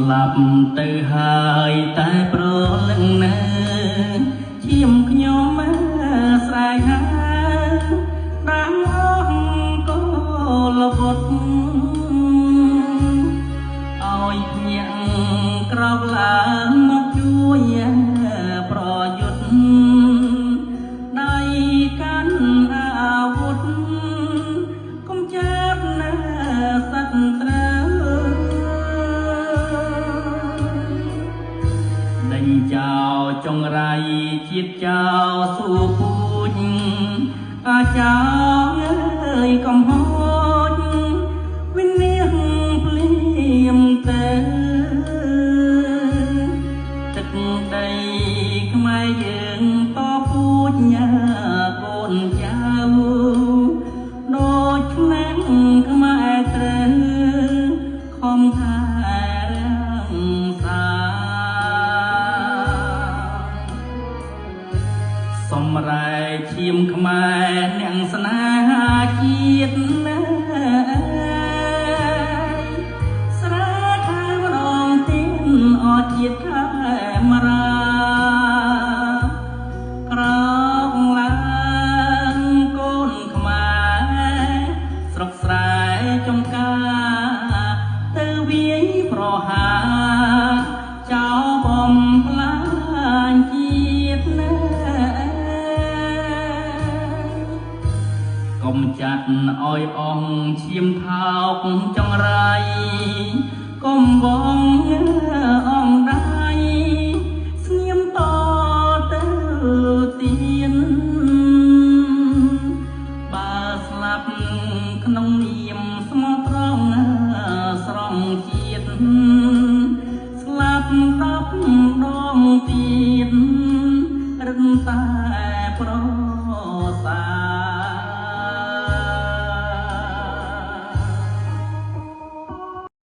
ស្លាប់ទៅហើយតែប្រលឹងនៅឈាមខ្ញុំស្រែកហៅដាំអស់ក៏លវត់ឲ្យភ្ញាក់ក្រោកឡើងមកជួយប្រយុទ្ធដៃកាន់អាវុធកុំចាប់ណាសត្រូវដេញចោលចង្រៃជាតិចោលសួរពូជអាចោងអើយកំហូចវិនិច្ឆ័យភ្លាមទៅទឹកដីខ្មែរយើងតពូជញ៉ាកូនចៅដូចឆ្នាំខ្មែរត្រូវខំថែរាំងសាសម្រែកឈាមខ្មែរអ្នកស្នេហាជាតិណាស្រែថាម្ដងទៀតអត់ជាតិខែមរាក្រោកឡើងកូនខ្មែរស្រុកស្រែចំការទៅវាយប្រហារចោលបំផ្លាញជាតិណាកុំចាត់ឲ្យអស់ឈាមថោកចង្រៃកុំបងអងដៃស្ងៀមតទៅទៀតបើស្លាប់ក្នុងនាមស្មោះត្រង់ស្រង់ជាតិស្លាប់10ដងទៀតរឹងតែប្រសា